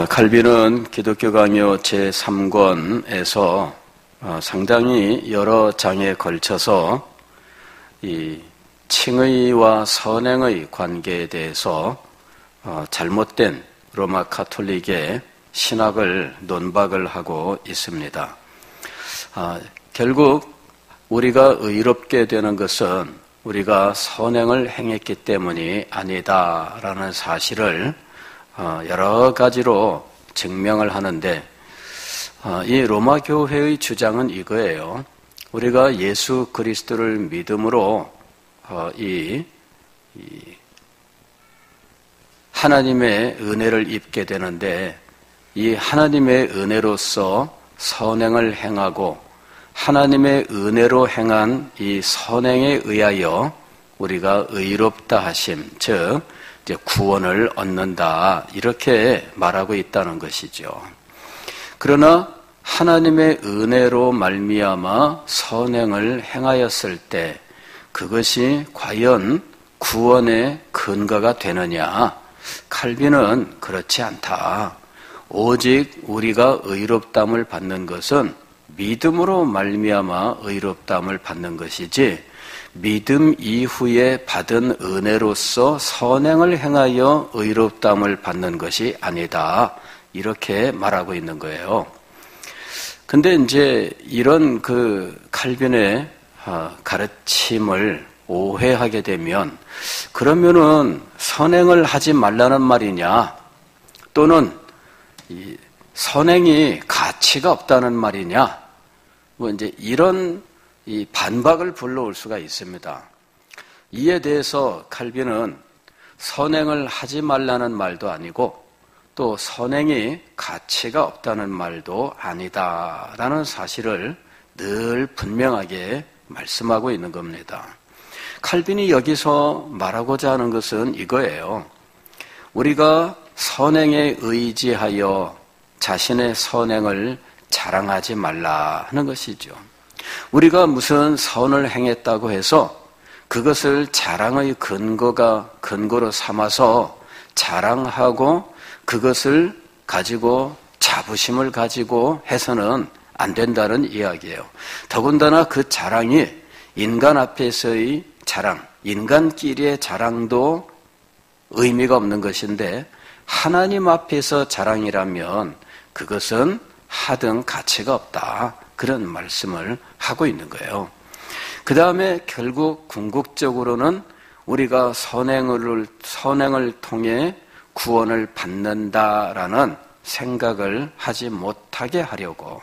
칼빈은 기독교 강요 제3권에서 상당히 여러 장에 걸쳐서 이 칭의와 선행의 관계에 대해서 잘못된 로마 가톨릭의 신학을 논박을 하고 있습니다. 결국 우리가 의롭게 되는 것은 우리가 선행을 행했기 때문이 아니다라는 사실을 여러 가지로 증명을 하는데, 이 로마 교회의 주장은 이거예요. 우리가 예수 그리스도를 믿음으로 이 하나님의 은혜를 입게 되는데, 이 하나님의 은혜로서 선행을 행하고 하나님의 은혜로 행한 이 선행에 의하여 우리가 의롭다 하심, 즉 이제 구원을 얻는다, 이렇게 말하고 있다는 것이죠. 그러나 하나님의 은혜로 말미암아 선행을 행하였을 때 그것이 과연 구원의 근거가 되느냐? 칼빈은 그렇지 않다. 오직 우리가 의롭다함을 받는 것은 믿음으로 말미암아 의롭다함을 받는 것이지, 믿음 이후에 받은 은혜로서 선행을 행하여 의롭다함을 받는 것이 아니다, 이렇게 말하고 있는 거예요. 근데 이제 이런 칼빈의 가르침을 오해하게 되면, 그러면은 선행을 하지 말라는 말이냐, 또는 이 선행이 가치가 없다는 말이냐, 이제 이런 이 반박을 불러올 수가 있습니다. 이에 대해서 칼빈은 선행을 하지 말라는 말도 아니고 또 선행이 가치가 없다는 말도 아니다라는 사실을 늘 분명하게 말씀하고 있는 겁니다. 칼빈이 여기서 말하고자 하는 것은 이거예요. 우리가 선행에 의지하여 자신의 선행을 자랑하지 말라 하는 것이죠. 우리가 무슨 선을 행했다고 해서 그것을 자랑의 근거로 삼아서 자랑하고 그것을 가지고 자부심을 가지고 해서는 안 된다는 이야기예요. 더군다나 그 자랑이 인간 앞에서의 자랑, 인간끼리의 자랑도 의미가 없는 것인데, 하나님 앞에서 자랑이라면 그것은 하등 가치가 없다, 그런 말씀을 하고 있는 거예요. 그 다음에 결국 궁극적으로는 우리가 선행을 통해 구원을 받는다라는 생각을 하지 못하게 하려고,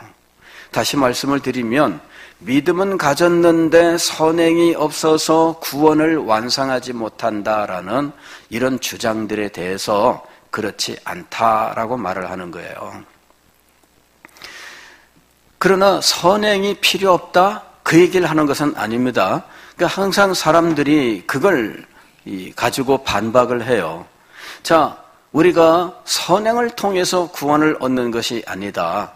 다시 말씀을 드리면 믿음은 가졌는데 선행이 없어서 구원을 완성하지 못한다라는 이런 주장들에 대해서 그렇지 않다라고 말을 하는 거예요. 그러나 선행이 필요 없다, 그 얘기를 하는 것은 아닙니다. 그러니까 항상 사람들이 그걸 가지고 반박을 해요. 자, 우리가 선행을 통해서 구원을 얻는 것이 아니다,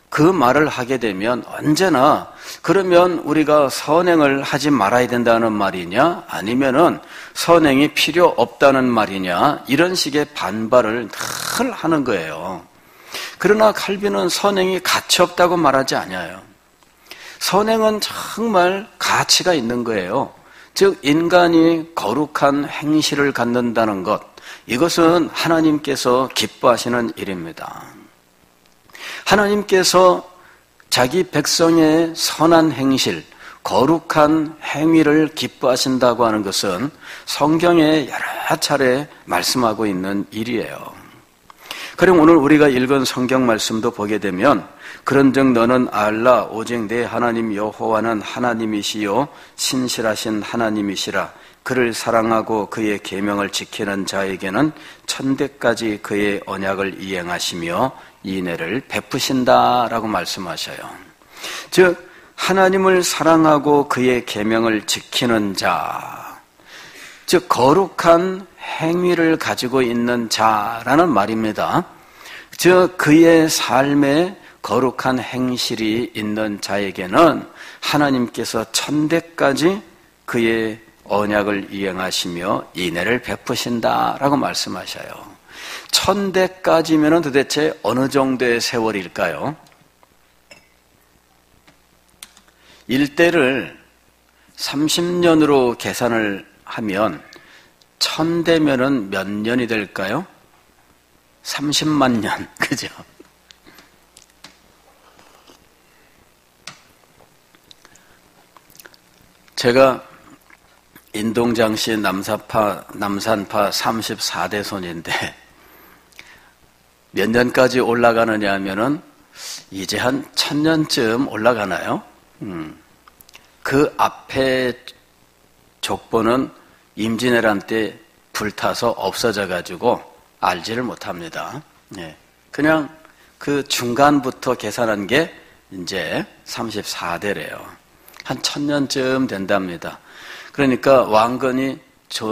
그 말을 하게 되면 언제나 그러면 우리가 선행을 하지 말아야 된다는 말이냐, 아니면은 선행이 필요 없다는 말이냐, 이런 식의 반발을 늘 하는 거예요. 그러나 칼빈은 선행이 가치 없다고 말하지 않아요. 선행은 정말 가치가 있는 거예요. 즉 인간이 거룩한 행실을 갖는다는 것, 이것은 하나님께서 기뻐하시는 일입니다. 하나님께서 자기 백성의 선한 행실, 거룩한 행위를 기뻐하신다고 하는 것은 성경에 여러 차례 말씀하고 있는 일이에요. 그럼 오늘 우리가 읽은 성경 말씀도 보게 되면, 그런즉 너는 알라 오직 내 하나님 여호와는 하나님이시요 신실하신 하나님이시라. 그를 사랑하고 그의 계명을 지키는 자에게는 천대까지 그의 언약을 이행하시며 인애를 베푸신다라고 말씀하셔요. 즉 하나님을 사랑하고 그의 계명을 지키는 자, 즉 거룩한 행위를 가지고 있는 자라는 말입니다. 즉 그의 삶에 거룩한 행실이 있는 자에게는 하나님께서 천대까지 그의 언약을 이행하시며 인애를 베푸신다라고 말씀하셔요. 1000대까지면 도대체 어느 정도의 세월일까요? 1대를 30년으로 계산을 하면 1000대면은 몇 년이 될까요? 30만 년, 그죠? 제가 인동장시 남산파 34대 손인데 몇 년까지 올라가느냐 하면은 이제 한 1000년쯤 올라가나요? 그 앞에 족보는 임진왜란 때 불타서 없어져가지고 알지를 못합니다. 그냥 그 중간부터 계산한 게 이제 34대래요. 한 1000년쯤 된답니다. 그러니까 왕건이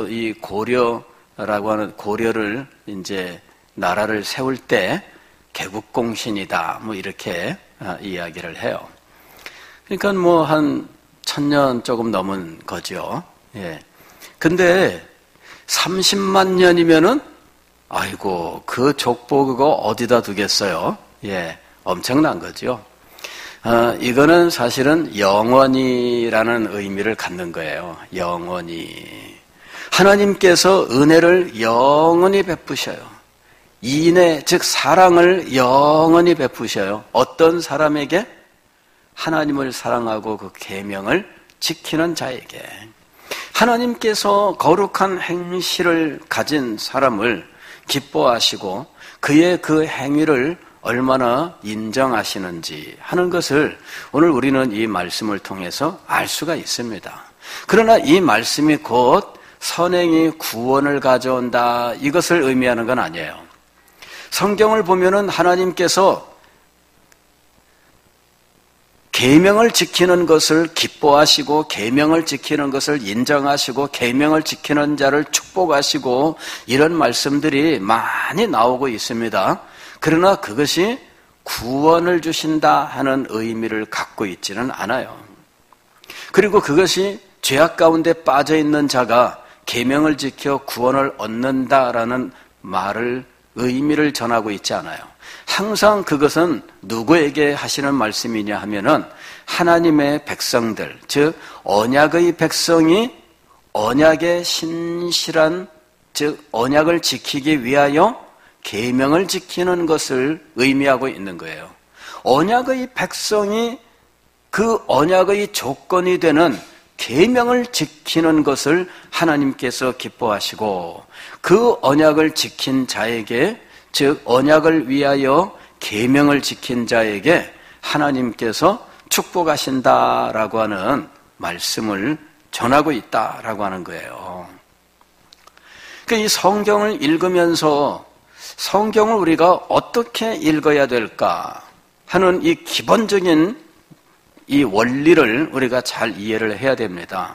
이 고려라고 하는 고려를 이제 나라를 세울 때 개국공신이다. 뭐 이렇게 이야기를 해요. 그러니까 뭐 한 1000년 조금 넘은 거죠. 예. 근데 30만 년이면은 아이고 그 족보 그거 어디다 두겠어요? 예. 엄청난 거죠. 이거는 사실은 영원히라는 의미를 갖는 거예요. 영원히. 하나님께서 은혜를 영원히 베푸셔요. 인애, 즉 사랑을 영원히 베푸셔요. 어떤 사람에게? 하나님을 사랑하고 그 계명을 지키는 자에게. 하나님께서 거룩한 행실을 가진 사람을 기뻐하시고 그의 그 행위를 얼마나 인정하시는지 하는 것을 오늘 우리는 이 말씀을 통해서 알 수가 있습니다. 그러나 이 말씀이 곧 선행이 구원을 가져온다 이것을 의미하는 건 아니에요. 성경을 보면은 하나님께서 계명을 지키는 것을 기뻐하시고 계명을 지키는 것을 인정하시고 계명을 지키는 자를 축복하시고 이런 말씀들이 많이 나오고 있습니다. 그러나 그것이 구원을 주신다 하는 의미를 갖고 있지는 않아요. 그리고 그것이 죄악 가운데 빠져 있는 자가 계명을 지켜 구원을 얻는다라는 말을 의미를 전하고 있지 않아요. 항상 그것은 누구에게 하시는 말씀이냐 하면은 하나님의 백성들, 즉 언약의 백성이 언약의 신실한, 즉 언약을 지키기 위하여 계명을 지키는 것을 의미하고 있는 거예요. 언약의 백성이 그 언약의 조건이 되는 계명을 지키는 것을 하나님께서 기뻐하시고 그 언약을 지킨 자에게, 즉 언약을 위하여 계명을 지킨 자에게 하나님께서 축복하신다라고 하는 말씀을 전하고 있다라고 하는 거예요. 그러니까 이 성경을 읽으면서 성경을 우리가 어떻게 읽어야 될까 하는 이 기본적인 이 원리를 우리가 잘 이해를 해야 됩니다.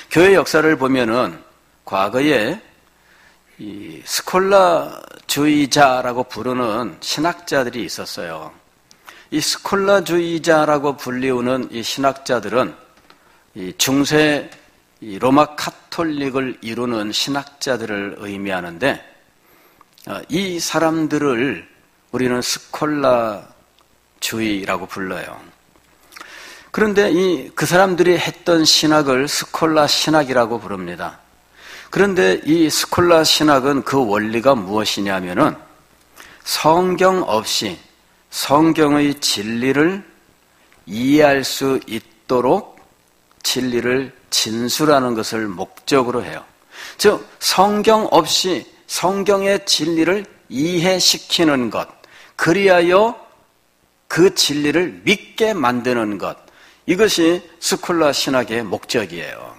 교회 역사를 보면은 과거에 이 스콜라주의자라고 부르는 신학자들이 있었어요. 이 스콜라주의자라고 불리우는 이 신학자들은 이 중세 이 로마 카톨릭을 이루는 신학자들을 의미하는데 이 사람들을 우리는 스콜라주의라고 불러요. 그런데 그 사람들이 했던 신학을 스콜라 신학이라고 부릅니다. 그런데 이 스콜라 신학은 그 원리가 무엇이냐면은 성경 없이 성경의 진리를 이해할 수 있도록 진리를 진술하는 것을 목적으로 해요. 즉 성경 없이 성경의 진리를 이해시키는 것, 그리하여 그 진리를 믿게 만드는 것, 이것이 스콜라 신학의 목적이에요.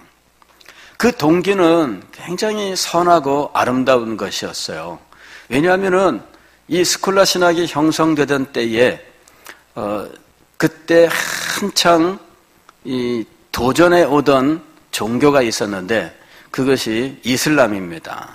그 동기는 굉장히 선하고 아름다운 것이었어요. 왜냐하면은 이 스콜라 신학이 형성되던 때에 그때 한창 이 도전해 오던 종교가 있었는데 그것이 이슬람입니다.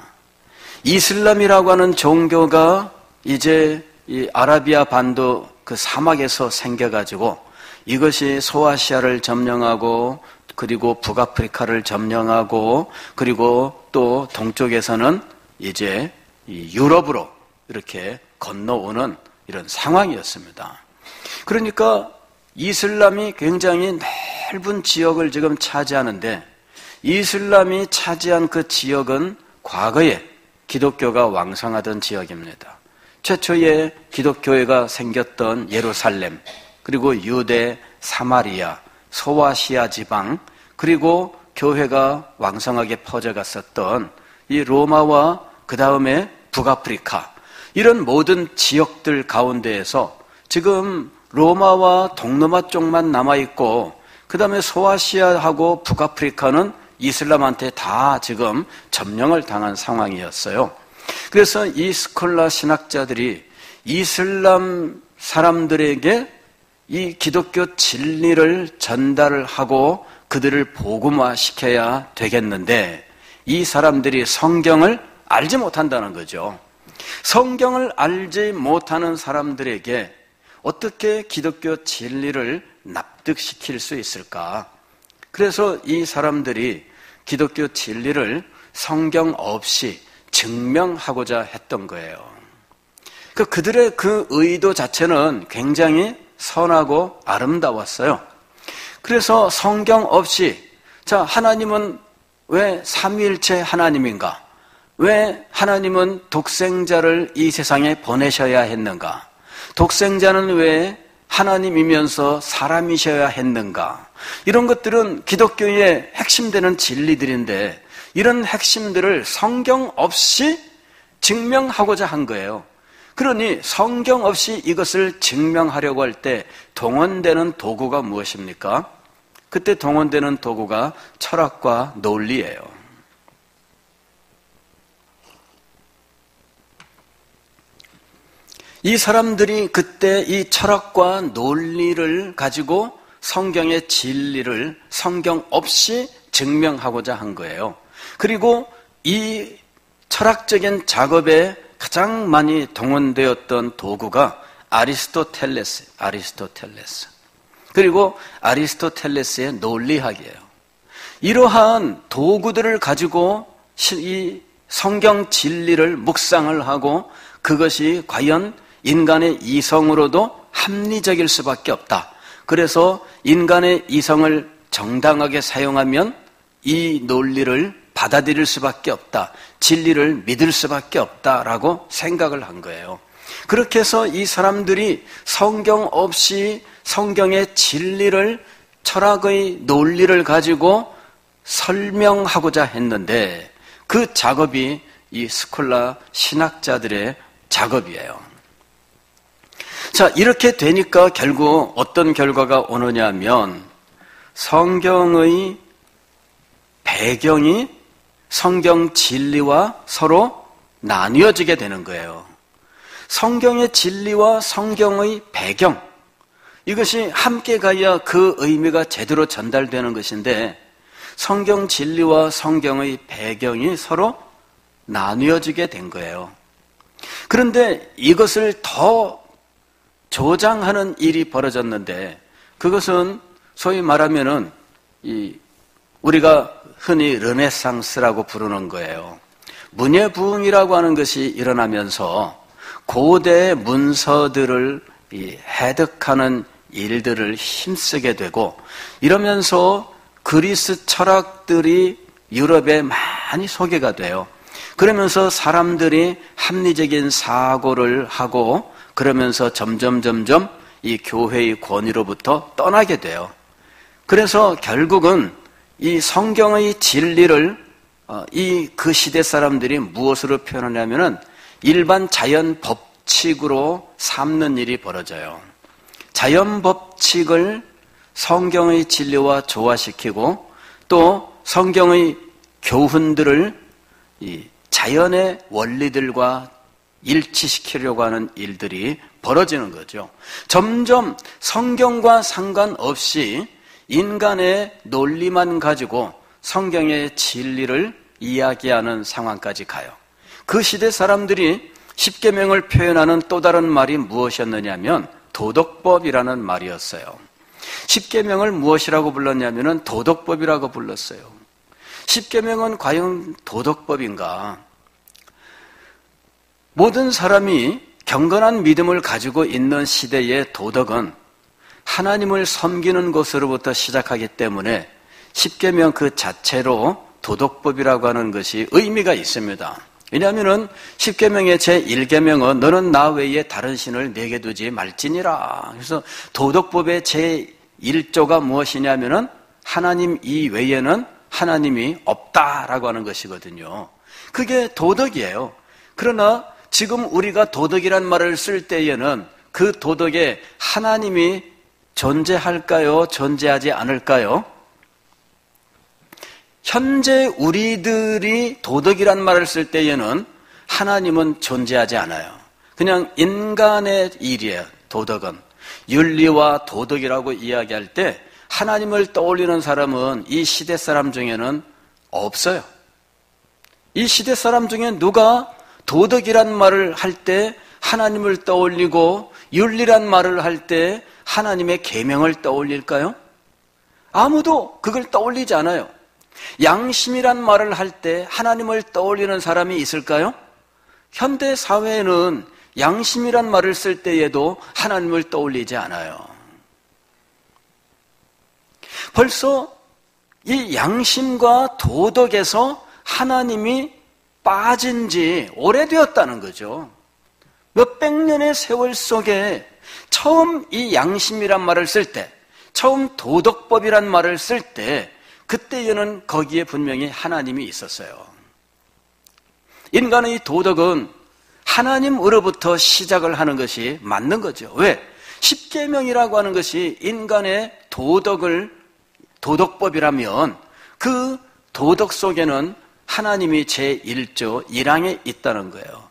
이슬람이라고 하는 종교가 이제 이 아라비아 반도 그 사막에서 생겨가지고 이것이 소아시아를 점령하고 그리고 북아프리카를 점령하고 그리고 또 동쪽에서는 이제 이 유럽으로 이렇게 건너오는 이런 상황이었습니다. 그러니까 이슬람이 굉장히 넓은 지역을 지금 차지하는데, 이슬람이 차지한 그 지역은 과거에 기독교가 왕성하던 지역입니다. 최초의 기독교회가 생겼던 예루살렘, 그리고 유대, 사마리아, 소아시아 지방, 그리고 교회가 왕성하게 퍼져갔었던 이 로마와 그 다음에 북아프리카, 이런 모든 지역들 가운데에서 지금 로마와 동로마 쪽만 남아있고, 그 다음에 소아시아하고 북아프리카는 이슬람한테 다 지금 점령을 당한 상황이었어요. 그래서 이 스콜라 신학자들이 이슬람 사람들에게 이 기독교 진리를 전달을 하고 그들을 복음화시켜야 되겠는데, 이 사람들이 성경을 알지 못한다는 거죠. 성경을 알지 못하는 사람들에게 어떻게 기독교 진리를 납득시킬 수 있을까? 그래서 이 사람들이 기독교 진리를 성경 없이 증명하고자 했던 거예요. 그들의 그 의도 자체는 굉장히 선하고 아름다웠어요. 그래서 성경 없이, 자, 하나님은 왜 삼위일체 하나님인가? 왜 하나님은 독생자를 이 세상에 보내셔야 했는가? 독생자는 왜 하나님이면서 사람이셔야 했는가? 이런 것들은 기독교의 핵심되는 진리들인데, 이런 핵심들을 성경 없이 증명하고자 한 거예요. 그러니 성경 없이 이것을 증명하려고 할 때 동원되는 도구가 무엇입니까? 그때 동원되는 도구가 철학과 논리예요. 이 사람들이 그때 이 철학과 논리를 가지고 성경의 진리를 성경 없이 증명하고자 한 거예요. 그리고 이 철학적인 작업에 가장 많이 동원되었던 도구가 아리스토텔레스. 그리고 아리스토텔레스의 논리학이에요. 이러한 도구들을 가지고 이 성경 진리를 묵상을 하고, 그것이 과연 인간의 이성으로도 합리적일 수밖에 없다. 그래서 인간의 이성을 정당하게 사용하면 이 논리를 받아들일 수밖에 없다. 진리를 믿을 수밖에 없다라고 생각을 한 거예요. 그렇게 해서 이 사람들이 성경 없이 성경의 진리를, 철학의 논리를 가지고 설명하고자 했는데, 그 작업이 이 스콜라 신학자들의 작업이에요. 자, 이렇게 되니까 결국 어떤 결과가 오느냐 하면, 성경의 배경이 성경 진리와 서로 나뉘어지게 되는 거예요. 성경의 진리와 성경의 배경, 이것이 함께 가야 그 의미가 제대로 전달되는 것인데, 성경 진리와 성경의 배경이 서로 나뉘어지게 된 거예요. 그런데 이것을 더 조장하는 일이 벌어졌는데, 그것은 소위 말하면은 우리가 흔히 르네상스라고 부르는 거예요. 문예부흥이라고 하는 것이 일어나면서 고대 문서들을 해독하는 일들을 힘쓰게 되고, 이러면서 그리스 철학들이 유럽에 많이 소개가 돼요. 그러면서 사람들이 합리적인 사고를 하고, 그러면서 점점 이 교회의 권위로부터 떠나게 돼요. 그래서 결국은 이 성경의 진리를 그 시대 사람들이 무엇으로 표현하냐면은 일반 자연 법칙으로 삼는 일이 벌어져요. 자연 법칙을 성경의 진리와 조화시키고, 또 성경의 교훈들을 이 자연의 원리들과 일치시키려고 하는 일들이 벌어지는 거죠. 점점 성경과 상관없이 인간의 논리만 가지고 성경의 진리를 이야기하는 상황까지 가요. 그 시대 사람들이 십계명을 표현하는 또 다른 말이 무엇이었느냐면 도덕법이라는 말이었어요. 십계명을 무엇이라고 불렀냐면은 도덕법이라고 불렀어요. 십계명은 과연 도덕법인가? 모든 사람이 경건한 믿음을 가지고 있는 시대의 도덕은 하나님을 섬기는 것으로부터 시작하기 때문에 십계명 그 자체로 도덕법이라고 하는 것이 의미가 있습니다. 왜냐하면 십계명의 제1계명은 너는 나 외에 다른 신을 내게 두지 말지니라. 그래서 도덕법의 제1조가 무엇이냐면은 하나님 이외에는 하나님이 없다라고 하는 것이거든요. 그게 도덕이에요. 그러나 지금 우리가 도덕이란 말을 쓸 때에는 그 도덕에 하나님이 존재할까요? 존재하지 않을까요? 현재 우리들이 도덕이란 말을 쓸 때에는 하나님은 존재하지 않아요. 그냥 인간의 일이에요. 도덕은. 윤리와 도덕이라고 이야기할 때 하나님을 떠올리는 사람은 이 시대 사람 중에는 없어요. 이 시대 사람 중에 누가 도덕이란 말을 할 때 하나님을 떠올리고 윤리란 말을 할 때 하나님의 계명을 떠올릴까요? 아무도 그걸 떠올리지 않아요. 양심이란 말을 할 때 하나님을 떠올리는 사람이 있을까요? 현대 사회에는 양심이란 말을 쓸 때에도 하나님을 떠올리지 않아요. 벌써 이 양심과 도덕에서 하나님이 빠진 지 오래되었다는 거죠. 몇백 년의 세월 속에 처음 이 양심이란 말을 쓸 때, 처음 도덕법이란 말을 쓸 때, 그때에는 거기에 분명히 하나님이 있었어요. 인간의 도덕은 하나님으로부터 시작을 하는 것이 맞는 거죠. 왜? 십계명이라고 하는 것이 인간의 도덕법이라면 그 도덕 속에는 하나님이 제1조 1항에 있다는 거예요.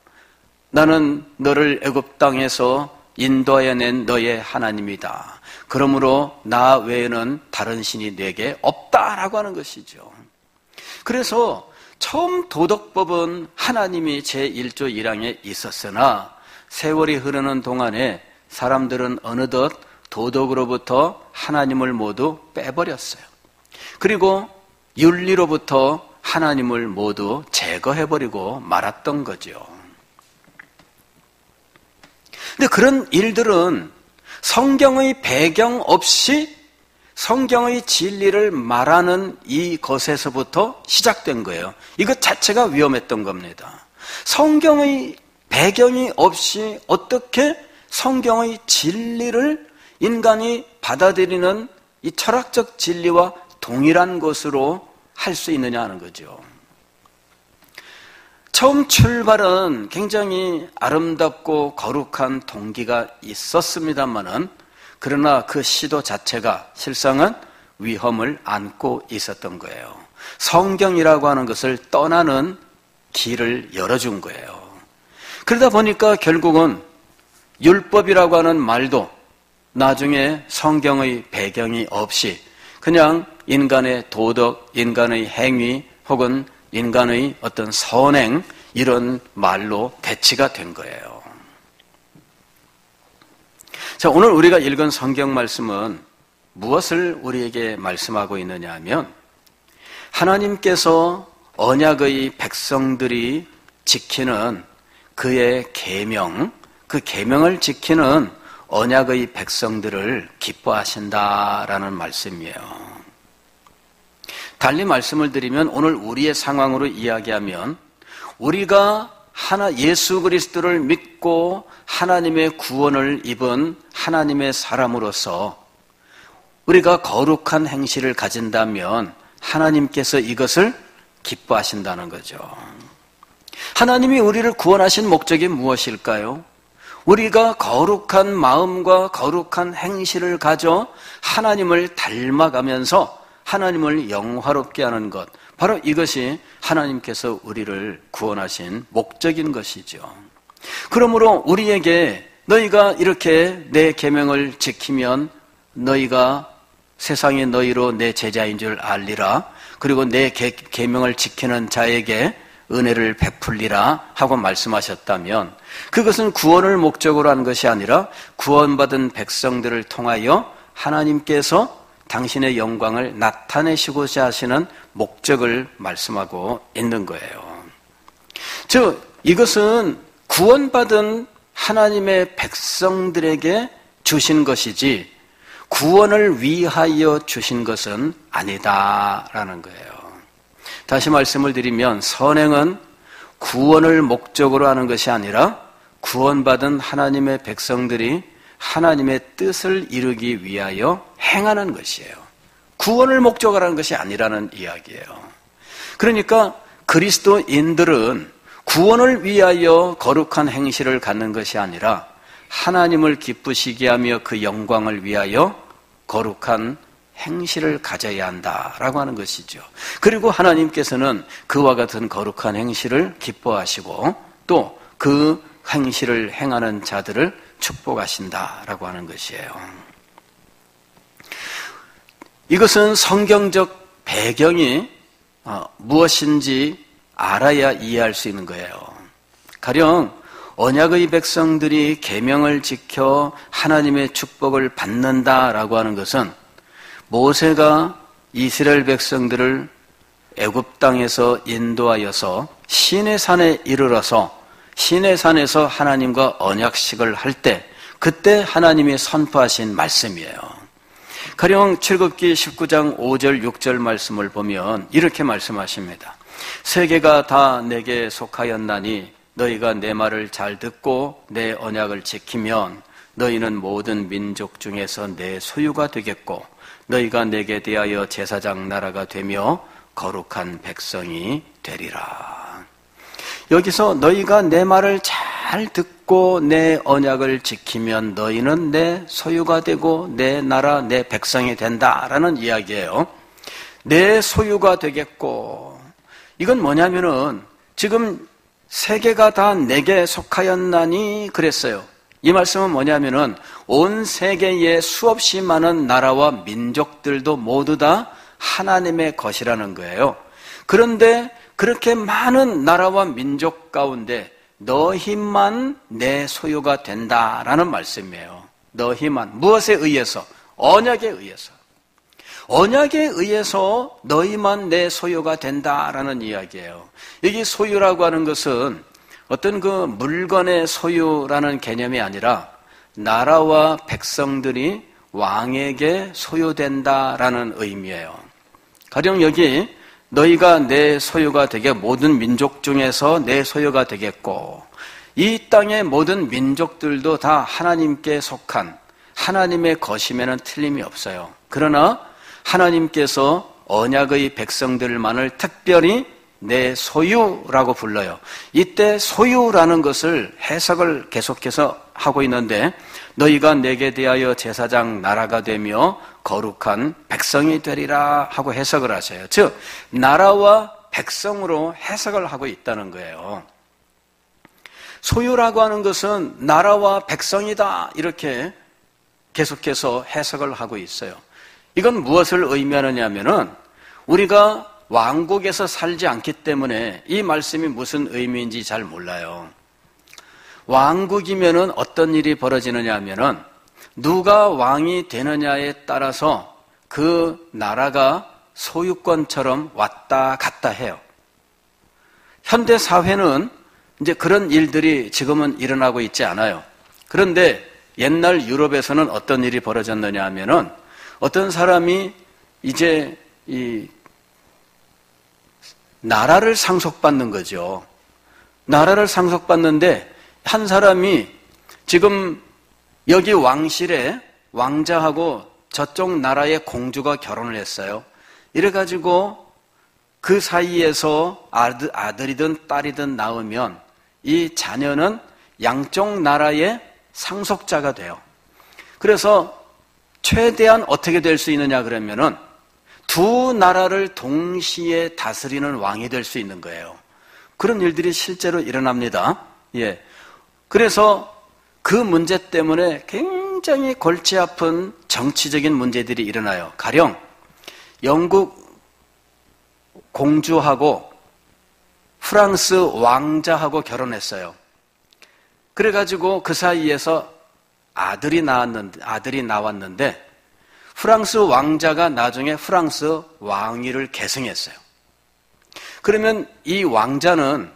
나는 너를 애굽 땅에서 인도하여낸 너의 하나님이다. 그러므로 나 외에는 다른 신이 내게 없다라고 하는 것이죠. 그래서 처음 도덕법은 하나님이 제1조 1항에 있었으나 세월이 흐르는 동안에 사람들은 어느덧 도덕으로부터 하나님을 모두 빼버렸어요. 그리고 윤리로부터 하나님을 모두 제거해버리고 말았던 거죠. 근데 그런 일들은 성경의 배경 없이 성경의 진리를 말하는 이것에서부터 시작된 거예요. 이것 자체가 위험했던 겁니다. 성경의 배경이 없이 어떻게 성경의 진리를 인간이 받아들이는 이 철학적 진리와 동일한 것으로 할 수 있느냐 하는 거죠. 처음 출발은 굉장히 아름답고 거룩한 동기가 있었습니다만은 그러나 그 시도 자체가 실상은 위험을 안고 있었던 거예요. 성경이라고 하는 것을 떠나는 길을 열어준 거예요. 그러다 보니까 결국은 율법이라고 하는 말도 나중에 성경의 배경이 없이 그냥 인간의 도덕, 인간의 행위 혹은 인간의 어떤 선행 이런 말로 대치가 된 거예요. 자, 오늘 우리가 읽은 성경 말씀은 무엇을 우리에게 말씀하고 있느냐 하면 하나님께서 언약의 백성들이 지키는 그의 계명, 그 계명을 지키는 언약의 백성들을 기뻐하신다라는 말씀이에요. 달리 말씀을 드리면 오늘 우리의 상황으로 이야기하면 우리가 예수 그리스도를 믿고 하나님의 구원을 입은 하나님의 사람으로서 우리가 거룩한 행실을 가진다면 하나님께서 이것을 기뻐하신다는 거죠. 하나님이 우리를 구원하신 목적이 무엇일까요? 우리가 거룩한 마음과 거룩한 행실을 가져 하나님을 닮아가면서 하나님을 영화롭게 하는 것, 바로 이것이 하나님께서 우리를 구원하신 목적인 것이죠. 그러므로 우리에게 너희가 이렇게 내 계명을 지키면 너희가 세상에 너희로 내 제자인 줄 알리라. 그리고 내 계명을 지키는 자에게 은혜를 베풀리라 하고 말씀하셨다면 그것은 구원을 목적으로 한 것이 아니라 구원받은 백성들을 통하여 하나님께서 당신의 영광을 나타내시고자 하시는 목적을 말씀하고 있는 거예요. 즉 이것은 구원받은 하나님의 백성들에게 주신 것이지 구원을 위하여 주신 것은 아니다라는 거예요. 다시 말씀을 드리면 선행은 구원을 목적으로 하는 것이 아니라 구원받은 하나님의 백성들이 하나님의 뜻을 이루기 위하여 행하는 것이에요. 구원을 목적으로 하는 것이 아니라는 이야기예요. 그러니까 그리스도인들은 구원을 위하여 거룩한 행실을 갖는 것이 아니라 하나님을 기쁘시게 하며 그 영광을 위하여 거룩한 행실을 가져야 한다라고 하는 것이죠. 그리고 하나님께서는 그와 같은 거룩한 행실을 기뻐하시고 또 그 행실을 행하는 자들을 축복하신다라고 하는 것이에요. 이것은 성경적 배경이 무엇인지 알아야 이해할 수 있는 거예요. 가령 언약의 백성들이 계명을 지켜 하나님의 축복을 받는다라고 하는 것은 모세가 이스라엘 백성들을 애굽 땅에서 인도하여서 시내산에 이르러서 시내산에서 하나님과 언약식을 할 때 그때 하나님이 선포하신 말씀이에요. 가령 출애굽기 19장 5절 6절 말씀을 보면 이렇게 말씀하십니다. 세계가 다 내게 속하였나니 너희가 내 말을 잘 듣고 내 언약을 지키면 너희는 모든 민족 중에서 내 소유가 되겠고 너희가 내게 대하여 제사장 나라가 되며 거룩한 백성이 되리라. 여기서 너희가 내 말을 잘 듣고 내 언약을 지키면 너희는 내 소유가 되고 내 나라, 내 백성이 된다라는 이야기예요. 내 소유가 되겠고 이건 뭐냐면은 지금 세계가 다 내게 속하였나니 그랬어요. 이 말씀은 뭐냐면은 온 세계에 수없이 많은 나라와 민족들도 모두 다 하나님의 것이라는 거예요. 그런데 그렇게 많은 나라와 민족 가운데 너희만 내 소유가 된다라는 말씀이에요. 너희만. 무엇에 의해서? 언약에 의해서. 언약에 의해서 너희만 내 소유가 된다라는 이야기예요. 여기 소유라고 하는 것은 어떤 그 물건의 소유라는 개념이 아니라 나라와 백성들이 왕에게 소유된다라는 의미예요. 가령 여기 너희가 내 소유가 되게 모든 민족 중에서 내 소유가 되겠고 이 땅의 모든 민족들도 다 하나님께 속한 하나님의 것임에는 틀림이 없어요. 그러나 하나님께서 언약의 백성들만을 특별히 내 소유라고 불러요. 이때 소유라는 것을 해석을 계속해서 하고 있는데 너희가 내게 대하여 제사장 나라가 되며 거룩한 백성이 되리라 하고 해석을 하셔요. 즉 나라와 백성으로 해석을 하고 있다는 거예요. 소유라고 하는 것은 나라와 백성이다 이렇게 계속해서 해석을 하고 있어요. 이건 무엇을 의미하느냐 하면은 우리가 왕국에서 살지 않기 때문에 이 말씀이 무슨 의미인지 잘 몰라요. 왕국이면은 어떤 일이 벌어지느냐 하면은 누가 왕이 되느냐에 따라서 그 나라가 소유권처럼 왔다 갔다 해요. 현대 사회는 이제 그런 일들이 지금은 일어나고 있지 않아요. 그런데 옛날 유럽에서는 어떤 일이 벌어졌느냐 하면은 어떤 사람이 이제 이 나라를 상속받는 거죠. 나라를 상속받는데 한 사람이 지금 여기 왕실에 왕자하고 저쪽 나라의 공주가 결혼을 했어요. 이래가지고 그 사이에서 아들이든 딸이든 낳으면 이 자녀는 양쪽 나라의 상속자가 돼요. 그래서 최대한 어떻게 될 수 있느냐 그러면은 두 나라를 동시에 다스리는 왕이 될 수 있는 거예요. 그런 일들이 실제로 일어납니다. 예. 그래서 그 문제 때문에 굉장히 골치 아픈 정치적인 문제들이 일어나요. 가령 영국 공주하고 프랑스 왕자하고 결혼했어요. 그래가지고 그 사이에서 아들이 나왔는데 프랑스 왕자가 나중에 프랑스 왕위를 계승했어요. 그러면 이 왕자는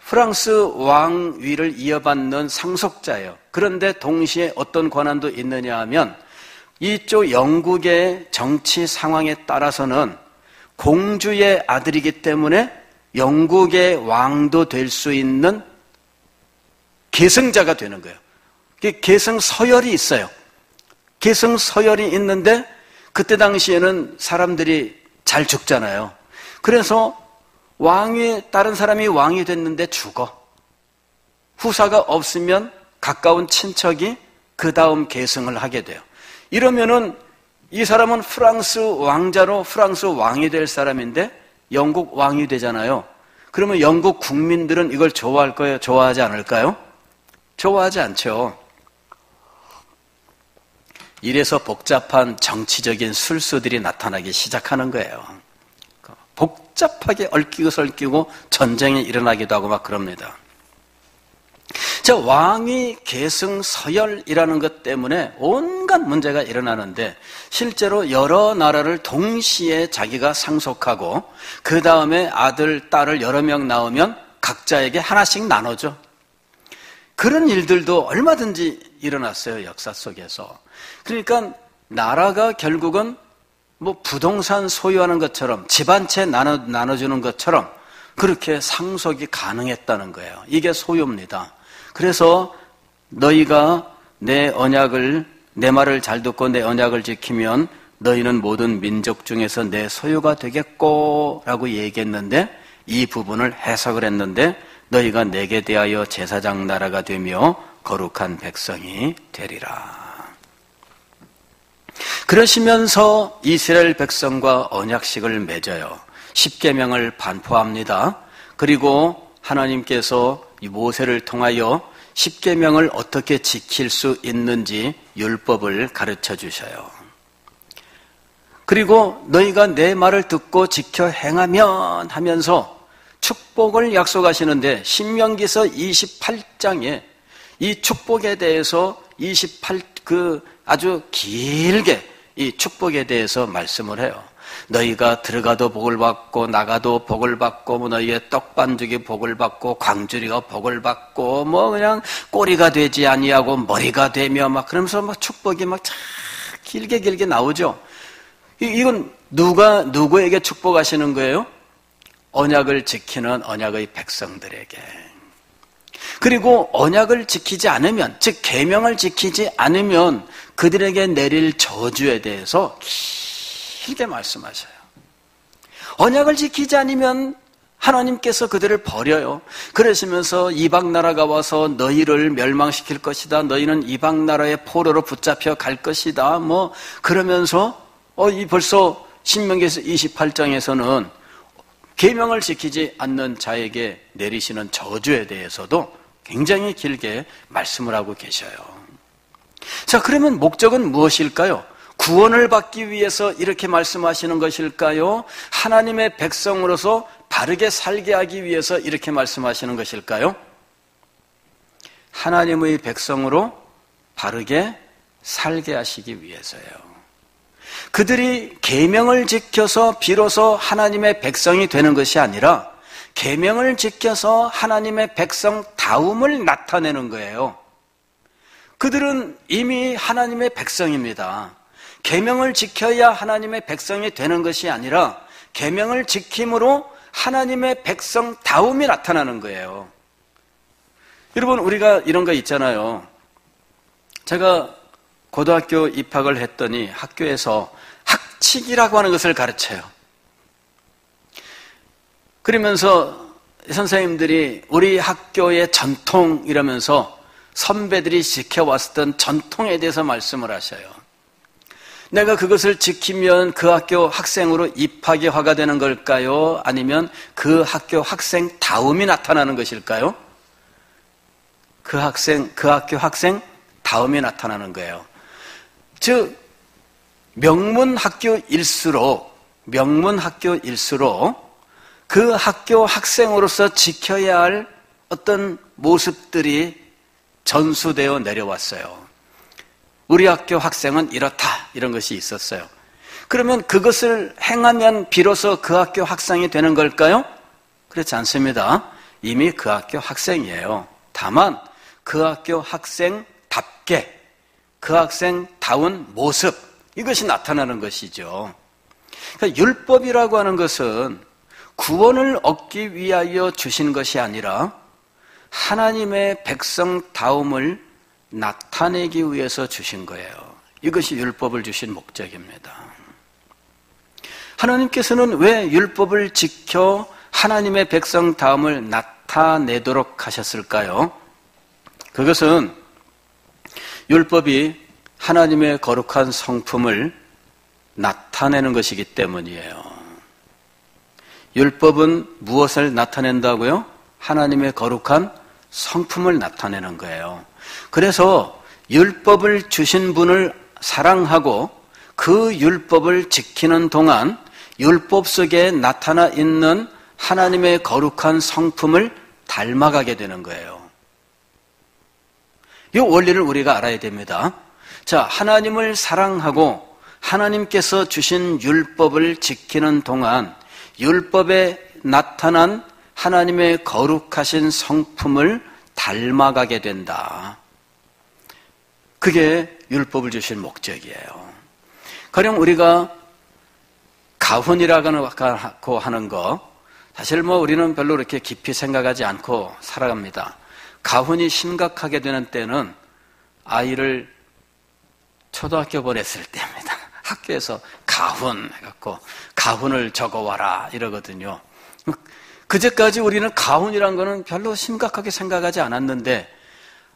프랑스 왕위를 이어받는 상속자예요. 그런데 동시에 어떤 권한도 있느냐 하면 이쪽 영국의 정치 상황에 따라서는 공주의 아들이기 때문에 영국의 왕도 될 수 있는 계승자가 되는 거예요. 계승 서열이 있어요. 계승 서열이 있는데 그때 당시에는 사람들이 잘 죽잖아요. 그래서 다른 사람이 왕이 됐는데 죽어. 후사가 없으면 가까운 친척이 그 다음 계승을 하게 돼요. 이러면은 이 사람은 프랑스 왕자로 프랑스 왕이 될 사람인데 영국 왕이 되잖아요. 그러면 영국 국민들은 이걸 좋아할 거예요? 좋아하지 않을까요? 좋아하지 않죠. 이래서 복잡한 정치적인 술수들이 나타나기 시작하는 거예요. 복잡하게 얽히고 설키고 전쟁이 일어나기도 하고 막 그럽니다. 자, 왕위 계승 서열이라는 것 때문에 온갖 문제가 일어나는데 실제로 여러 나라를 동시에 자기가 상속하고 그 다음에 아들, 딸을 여러 명 낳으면 각자에게 하나씩 나눠줘. 그런 일들도 얼마든지 일어났어요, 역사 속에서. 그러니까 나라가 결국은 뭐 부동산 소유하는 것처럼 집 한 채 나눠주는 것처럼 그렇게 상속이 가능했다는 거예요. 이게 소유입니다. 그래서 너희가 내 말을 잘 듣고 내 언약을 지키면 너희는 모든 민족 중에서 내 소유가 되겠고 라고 얘기했는데 이 부분을 해석을 했는데 너희가 내게 대하여 제사장 나라가 되며 거룩한 백성이 되리라. 그러시면서 이스라엘 백성과 언약식을 맺어요. 십계명을 반포합니다. 그리고 하나님께서 이 모세를 통하여 십계명을 어떻게 지킬 수 있는지 율법을 가르쳐 주셔요. 그리고 너희가 내 말을 듣고 지켜 행하면 하면서 축복을 약속하시는데 신명기서 28장에 이 축복에 대해서 아주 길게 이 축복에 대해서 말씀을 해요. 너희가 들어가도 복을 받고 나가도 복을 받고 너희의 떡반죽이 복을 받고 광주리가 복을 받고 그냥 꼬리가 되지 아니하고 머리가 되며 막 그러면서 막 축복이 막 길게 나오죠. 이건 누구에게 축복하시는 거예요? 언약을 지키는 언약의 백성들에게. 그리고 언약을 지키지 않으면, 즉 계명을 지키지 않으면 그들에게 내릴 저주에 대해서 길게 말씀하셔요. 언약을 지키지 않으면 하나님께서 그들을 버려요. 그러시면서 이방 나라가 와서 너희를 멸망시킬 것이다. 너희는 이방 나라의 포로로 붙잡혀 갈 것이다. 그러면서 벌써 신명기서 28장에서는 계명을 지키지 않는 자에게 내리시는 저주에 대해서도 굉장히 길게 말씀을 하고 계셔요. 자, 그러면 목적은 무엇일까요? 구원을 받기 위해서 이렇게 말씀하시는 것일까요? 하나님의 백성으로서 바르게 살게 하기 위해서 이렇게 말씀하시는 것일까요? 하나님의 백성으로 바르게 살게 하시기 위해서요. 그들이 계명을 지켜서 비로소 하나님의 백성이 되는 것이 아니라 계명을 지켜서 하나님의 백성다움을 나타내는 거예요. 그들은 이미 하나님의 백성입니다. 계명을 지켜야 하나님의 백성이 되는 것이 아니라 계명을 지킴으로 하나님의 백성다움이 나타나는 거예요. 여러분, 우리가 이런 거 있잖아요. 제가 고등학교 입학을 했더니 학교에서 학칙이라고 하는 것을 가르쳐요. 그러면서 선생님들이 우리 학교의 전통 이러면서 선배들이 지켜왔었던 전통에 대해서 말씀을 하셔요. 내가 그것을 지키면 그 학교 학생으로 입학이 허가되는 걸까요? 아니면 그 학교 학생다움이 나타나는 것일까요? 그 학교 학생다움이 나타나는 거예요. 즉, 명문학교일수록 그 학교 학생으로서 지켜야 할 어떤 모습들이 전수되어 내려왔어요. 우리 학교 학생은 이렇다, 이런 것이 있었어요. 그러면 그것을 행하면 비로소 그 학교 학생이 되는 걸까요? 그렇지 않습니다. 이미 그 학교 학생이에요. 다만 그 학교 학생답게 그 학생다운 모습, 이것이 나타나는 것이죠. 그러니까 율법이라고 하는 것은 구원을 얻기 위하여 주신 것이 아니라 하나님의 백성다움을 나타내기 위해서 주신 거예요. 이것이 율법을 주신 목적입니다. 하나님께서는 왜 율법을 지켜 하나님의 백성다움을 나타내도록 하셨을까요? 그것은 율법이 하나님의 거룩한 성품을 나타내는 것이기 때문이에요. 율법은 무엇을 나타낸다고요? 하나님의 거룩한 성품을 나타내는 거예요. 그래서 율법을 주신 분을 사랑하고 그 율법을 지키는 동안 율법 속에 나타나 있는 하나님의 거룩한 성품을 닮아가게 되는 거예요. 이 원리를 우리가 알아야 됩니다. 자, 하나님을 사랑하고 하나님께서 주신 율법을 지키는 동안 율법에 나타난 하나님의 거룩하신 성품을 닮아가게 된다. 그게 율법을 주신 목적이에요. 가령 우리가 가훈이라고 하는 거, 사실 우리는 별로 그렇게 깊이 생각하지 않고 살아갑니다. 가훈이 심각하게 되는 때는 아이를 초등학교 보냈을 때입니다. 학교에서 가훈 해갖고 가훈을 적어와라 이러거든요. 그제까지 우리는 가훈이란 거는 별로 심각하게 생각하지 않았는데,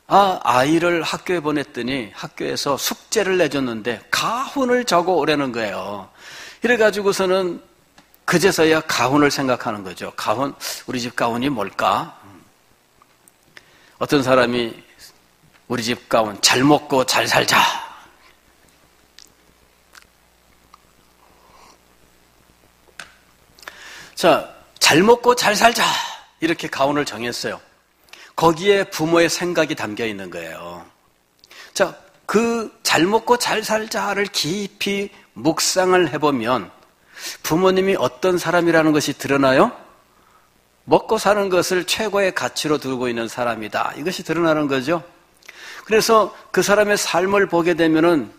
아이를 학교에 보냈더니 학교에서 숙제를 내줬는데 가훈을 적어오라는 거예요. 이래가지고서는 그제서야 가훈을 생각하는 거죠. 가훈, 우리 집 가훈이 뭘까? 어떤 사람이 우리 집 가훈, 잘 먹고 잘 살자. 자, 잘 먹고 잘 살자. 이렇게 가훈을 정했어요. 거기에 부모의 생각이 담겨 있는 거예요. 자, 그 잘 먹고 잘 살자를 깊이 묵상을 해보면 부모님이 어떤 사람이라는 것이 드러나요? 먹고 사는 것을 최고의 가치로 두고 있는 사람이다. 이것이 드러나는 거죠. 그래서 그 사람의 삶을 보게 되면은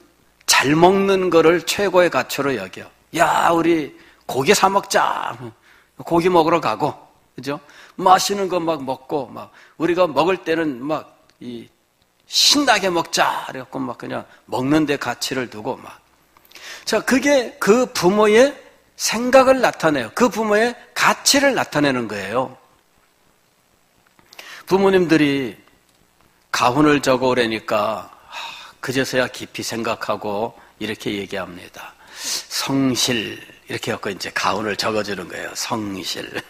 잘 먹는 거를 최고의 가치로 여겨. 야, 우리 고기 사 먹자. 고기 먹으러 가고, 그죠? 맛있는 거 막 먹고, 우리가 먹을 때는 신나게 먹자. 그래갖고 그냥 먹는 데 가치를 두고 자, 그게 그 부모의 생각을 나타내요. 그 부모의 가치를 나타내는 거예요. 부모님들이 가훈을 적어오라니까 그제서야 깊이 생각하고 이렇게 얘기합니다. 성실, 이렇게 해갖고 이제 가훈을 적어주는 거예요. 성실.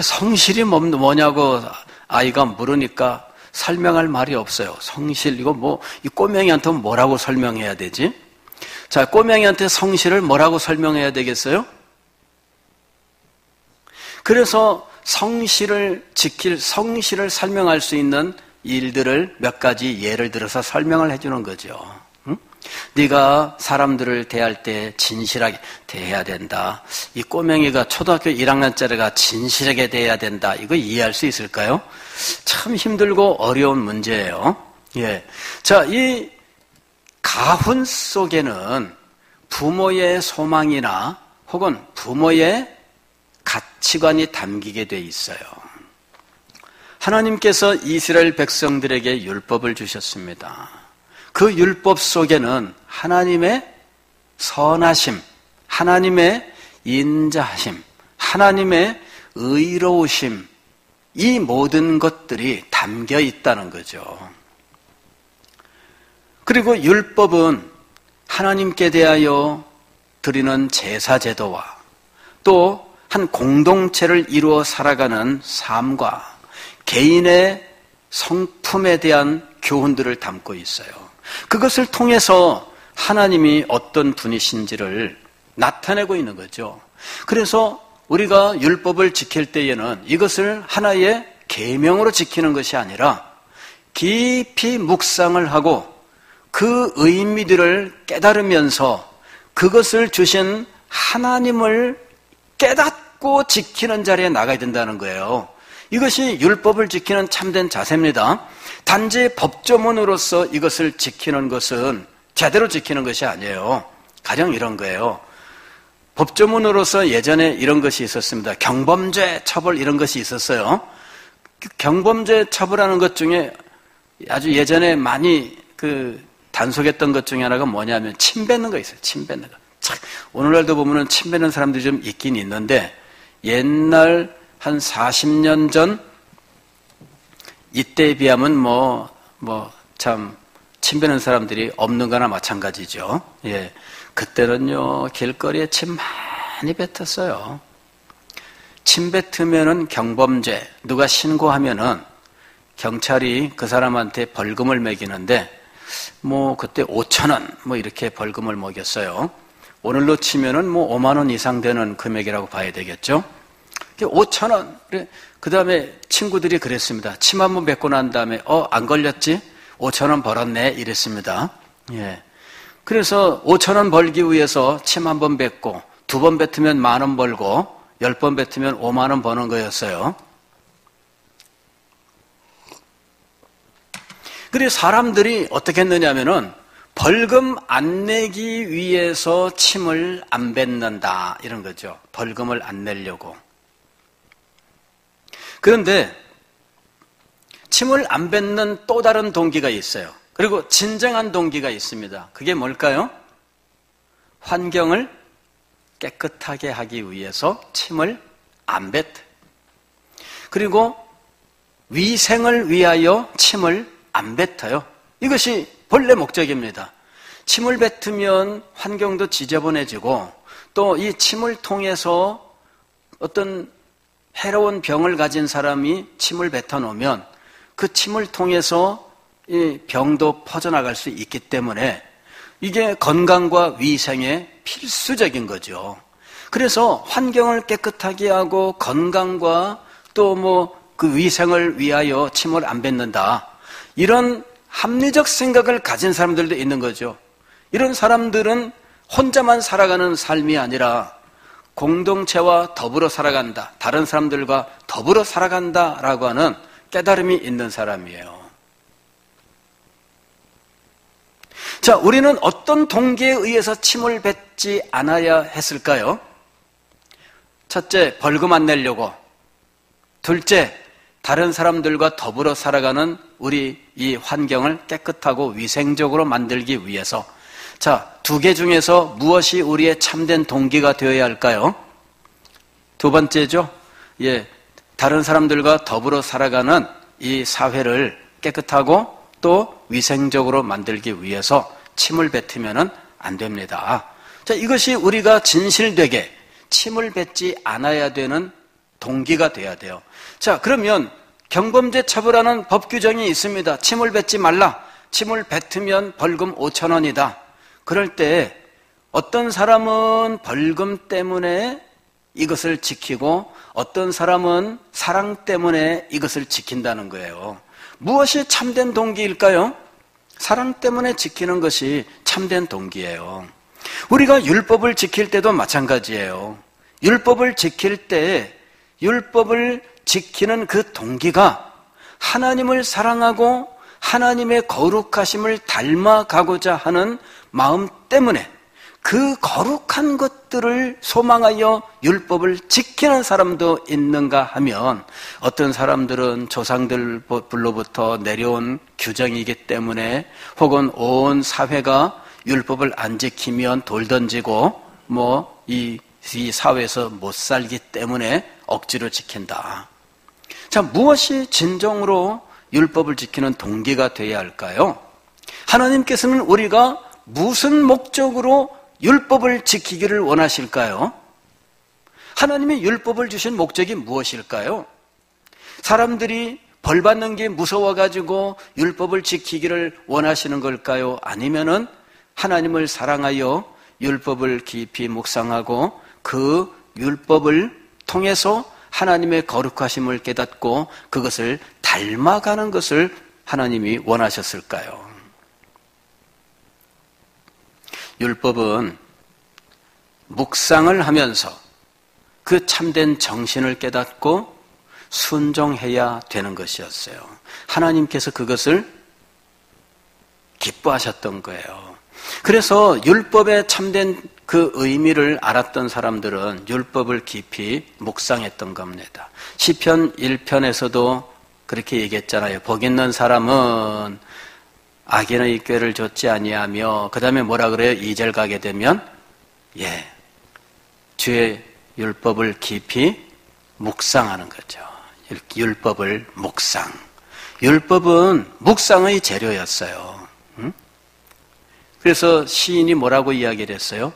성실이 뭐냐고 아이가 물으니까 설명할 말이 없어요. 성실, 이거 이 꼬맹이한테 뭐라고 설명해야 되지? 자, 꼬맹이한테 성실을 뭐라고 설명해야 되겠어요? 그래서 성실을 설명할 수 있는 일들을 몇 가지 예를 들어서 설명을 해주는 거죠. 응? 네가 사람들을 대할 때 진실하게 대해야 된다. 이 꼬맹이가 초등학교 1학년짜리가 진실하게 대해야 된다. 이거 이해할 수 있을까요? 참 힘들고 어려운 문제예요. 예. 자, 이 가훈 속에는 부모의 소망이나 혹은 부모의 가치관이 담기게 돼 있어요. 하나님께서 이스라엘 백성들에게 율법을 주셨습니다. 그 율법 속에는 하나님의 선하심, 하나님의 인자하심, 하나님의 의로우심, 이 모든 것들이 담겨 있다는 거죠. 그리고 율법은 하나님께 대하여 드리는 제사 제도와 또 한 공동체를 이루어 살아가는 삶과 개인의 성품에 대한 교훈들을 담고 있어요. 그것을 통해서 하나님이 어떤 분이신지를 나타내고 있는 거죠. 그래서 우리가 율법을 지킬 때에는 이것을 하나의 계명으로 지키는 것이 아니라 깊이 묵상을 하고 그 의미들을 깨달으면서 그것을 주신 하나님을 깨닫고 지키는 자리에 나가야 된다는 거예요. 이것이 율법을 지키는 참된 자세입니다. 단지 법조문으로서 이것을 지키는 것은 제대로 지키는 것이 아니에요. 가령 이런 거예요. 법조문으로서 예전에 이런 것이 있었습니다. 경범죄 처벌 이런 것이 있었어요. 경범죄 처벌하는 것 중에 아주 예전에 많이 단속했던 것 중에 하나가 뭐냐면 침 뱉는 거 있어요. 침 뱉는 거. 참, 오늘날도 보면은 침 뱉는 사람들이 좀 있긴 있는데 옛날 한 40년 전 이때에 비하면 침 뱉는 사람들이 없는 거나 마찬가지죠. 예. 그때는요, 길거리에 침 많이 뱉었어요. 침 뱉으면은 경범죄, 누가 신고하면은 경찰이 그 사람한테 벌금을 매기는데, 그때 5,000원, 이렇게 벌금을 먹였어요. 오늘로 치면은 5만 원 이상 되는 금액이라고 봐야 되겠죠. 5,000원. 그 다음에 친구들이 그랬습니다. 침 한 번 뱉고 난 다음에, 안 걸렸지? 5,000원 벌었네. 이랬습니다. 예. 그래서 5,000원 벌기 위해서 침 한 번 뱉고, 2번 뱉으면 10,000원 벌고, 10번 뱉으면 5만 원 버는 거였어요. 그리고 사람들이 어떻게 했느냐면은 벌금 안 내기 위해서 침을 안 뱉는다 이런 거죠. 벌금을 안 내려고. 그런데 침을 안 뱉는 또 다른 동기가 있어요. 그리고 진정한 동기가 있습니다. 그게 뭘까요? 환경을 깨끗하게 하기 위해서 침을 안 뱉어요. 그리고 위생을 위하여 침을 안 뱉어요. 이것이 본래 목적입니다. 침을 뱉으면 환경도 지저분해지고 또 이 침을 통해서 어떤 해로운 병을 가진 사람이 침을 뱉어놓으면 그 침을 통해서 이 병도 퍼져나갈 수 있기 때문에 이게 건강과 위생에 필수적인 거죠. 그래서 환경을 깨끗하게 하고 건강과 또 그 위생을 위하여 침을 안 뱉는다. 이런 합리적 생각을 가진 사람들도 있는 거죠. 이런 사람들은 혼자만 살아가는 삶이 아니라 공동체와 더불어 살아간다. 다른 사람들과 더불어 살아간다라고 하는 깨달음이 있는 사람이에요. 자, 우리는 어떤 동기에 의해서 침을 뱉지 않아야 했을까요? 첫째, 벌금 안 내려고. 둘째, 다른 사람들과 더불어 살아가는 우리 이 환경을 깨끗하고 위생적으로 만들기 위해서. 자, 2개 중에서 무엇이 우리의 참된 동기가 되어야 할까요? 두 번째죠. 예, 다른 사람들과 더불어 살아가는 이 사회를 깨끗하고 또 위생적으로 만들기 위해서 침을 뱉으면 안 됩니다. 자, 이것이 우리가 진실되게 침을 뱉지 않아야 되는 동기가 돼야 돼요. 자, 그러면 경범죄 처벌하는 법 규정이 있습니다. 침을 뱉지 말라. 침을 뱉으면 벌금 5,000원이다. 그럴 때 어떤 사람은 벌금 때문에 이것을 지키고 어떤 사람은 사랑 때문에 이것을 지킨다는 거예요. 무엇이 참된 동기일까요? 사랑 때문에 지키는 것이 참된 동기예요. 우리가 율법을 지킬 때도 마찬가지예요. 율법을 지킬 때 율법을 지키는 그 동기가 하나님을 사랑하고 하나님의 거룩하심을 닮아가고자 하는 마음 때문에 그 거룩한 것들을 소망하여 율법을 지키는 사람도 있는가 하면 어떤 사람들은 조상들로부터 내려온 규정이기 때문에 혹은 온 사회가 율법을 안 지키면 돌 던지고 이 사회에서 못 살기 때문에 억지로 지킨다. 자, 무엇이 진정으로 율법을 지키는 동기가 되어야 할까요? 하나님께서는 우리가 무슨 목적으로 율법을 지키기를 원하실까요? 하나님이 율법을 주신 목적이 무엇일까요? 사람들이 벌 받는 게 무서워가지고 율법을 지키기를 원하시는 걸까요? 아니면은 하나님을 사랑하여 율법을 깊이 묵상하고 그 율법을 통해서 하나님의 거룩하심을 깨닫고 그것을 닮아가는 것을 하나님이 원하셨을까요? 율법은 묵상을 하면서 그 참된 정신을 깨닫고 순종해야 되는 것이었어요. 하나님께서 그것을 기뻐하셨던 거예요. 그래서 율법의 참된 그 의미를 알았던 사람들은 율법을 깊이 묵상했던 겁니다. 시편 1편에서도 그렇게 얘기했잖아요. 복 있는 사람은 악인의 꾀를 좇지 아니하며, 그 다음에 뭐라 그래요? 2절 가게 되면 주의 율법을 깊이 묵상하는 거죠. 율법을 묵상. 율법은 묵상의 재료였어요. 그래서 시인이 뭐라고 이야기를 했어요?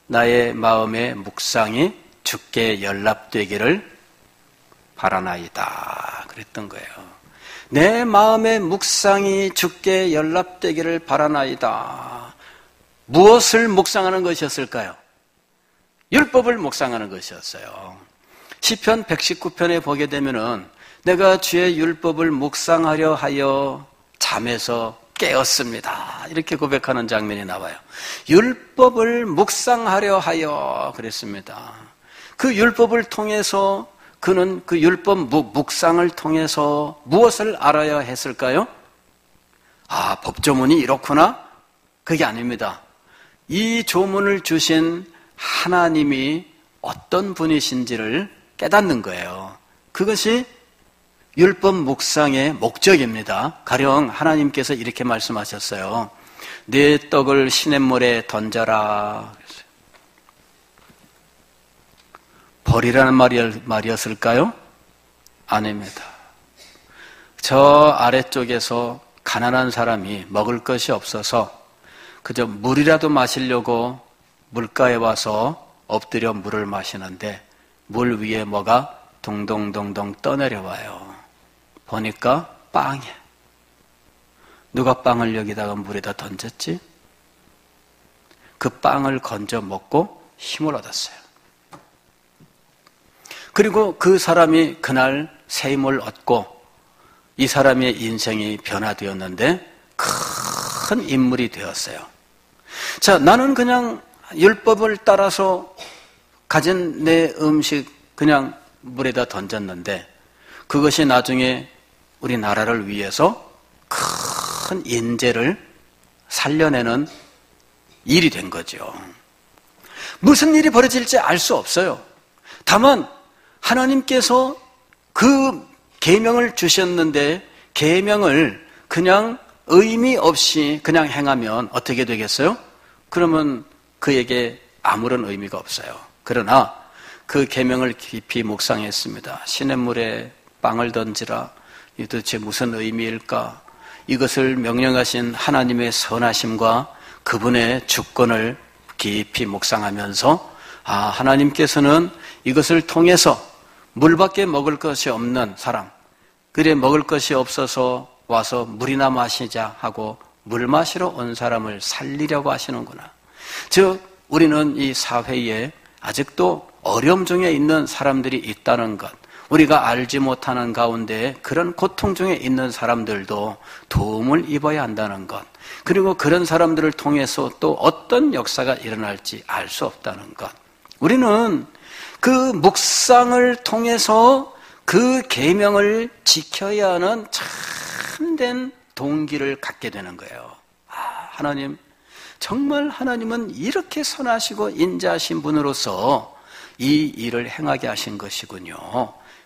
나의 마음의 묵상이 주께 연락되기를 바라나이다. 그랬던 거예요. 내 마음의 묵상이 주께 연락되기를 바라나이다. 무엇을 묵상하는 것이었을까요? 율법을 묵상하는 것이었어요. 시편 119편에 보게 되면은 내가 주의 율법을 묵상하려 하여 잠에서 깨었습니다. 이렇게 고백하는 장면이 나와요. 율법을 묵상하려 하여 그랬습니다. 그 율법을 통해서 그는 그 율법 묵상을 통해서 무엇을 알아야 했을까요? 아, 법조문이 이렇구나? 그게 아닙니다. 이 조문을 주신 하나님이 어떤 분이신지를 깨닫는 거예요. 그것이 율법 묵상의 목적입니다. 가령 하나님께서 이렇게 말씀하셨어요. 내 떡을 시냇물에 던져라. 버리라는 말이었을까요? 아닙니다. 저 아래쪽에서 가난한 사람이 먹을 것이 없어서 그저 물이라도 마시려고 물가에 와서 엎드려 물을 마시는데 물 위에 뭐가 동동동동 떠내려와요. 보니까 빵이야. 누가 빵을 여기다가 물에다 던졌지? 그 빵을 건져 먹고 힘을 얻었어요. 그리고 그 사람이 그날 새 힘을 얻고 이 사람의 인생이 변화되었는데 큰 인물이 되었어요. 자, 나는 그냥 율법을 따라서 가진 내 음식 그냥 물에다 던졌는데 그것이 나중에 우리나라를 위해서 큰 인재를 살려내는 일이 된 거죠. 무슨 일이 벌어질지 알 수 없어요. 다만 하나님께서 그 계명을 주셨는데 계명을 그냥 의미 없이 그냥 행하면 어떻게 되겠어요? 그러면 그에게 아무런 의미가 없어요. 그러나 그 계명을 깊이 묵상했습니다. 시냇물에 빵을 던지라. 이 도대체 무슨 의미일까? 이것을 명령하신 하나님의 선하심과 그분의 주권을 깊이 묵상하면서 하나님께서는 이것을 통해서 물밖에 먹을 것이 없는 사람, 그래 먹을 것이 없어서 와서 물이나 마시자 하고 물 마시러 온 사람을 살리려고 하시는구나. 즉 우리는 이 사회에 아직도 어려움 중에 있는 사람들이 있다는 것, 우리가 알지 못하는 가운데 그런 고통 중에 있는 사람들도 도움을 입어야 한다는 것, 그리고 그런 사람들을 통해서 또 어떤 역사가 일어날지 알 수 없다는 것. 우리는 그 묵상을 통해서 그 계명을 지켜야 하는 참된 동기를 갖게 되는 거예요. 하나님, 정말 하나님은 이렇게 선하시고 인자하신 분으로서 이 일을 행하게 하신 것이군요.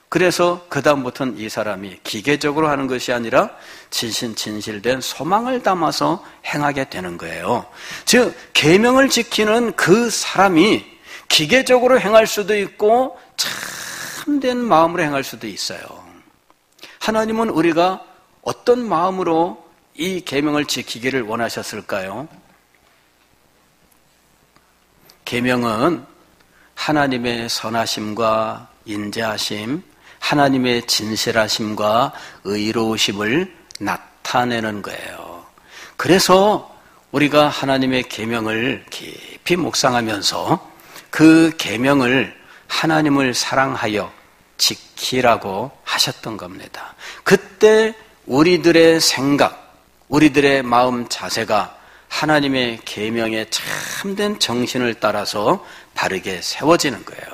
그래서 그 다음부터는 이 사람이 기계적으로 하는 것이 아니라 진실된 소망을 담아서 행하게 되는 거예요. 즉 계명을 지키는 그 사람이 기계적으로 행할 수도 있고 참된 마음으로 행할 수도 있어요. 하나님은 우리가 어떤 마음으로 이 계명을 지키기를 원하셨을까요? 계명은 하나님의 선하심과 인자하심, 하나님의 진실하심과 의로우심을 나타내는 거예요. 그래서 우리가 하나님의 계명을 깊이 묵상하면서 그 계명을 하나님을 사랑하여 지키라고 하셨던 겁니다. 그때 우리들의 생각, 우리들의 마음 자세가 하나님의 계명의 참된 정신을 따라서 바르게 세워지는 거예요.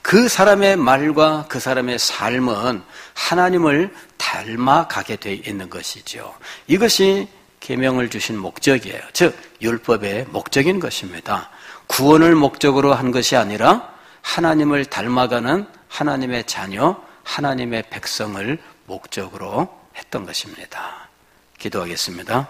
그 사람의 말과 그 사람의 삶은 하나님을 닮아가게 되어 있는 것이죠. 이것이 계명을 주신 목적이에요. 즉 율법의 목적인 것입니다. 구원을 목적으로 한 것이 아니라 하나님을 닮아가는 하나님의 자녀, 하나님의 백성을 목적으로 했던 것입니다. 기도하겠습니다.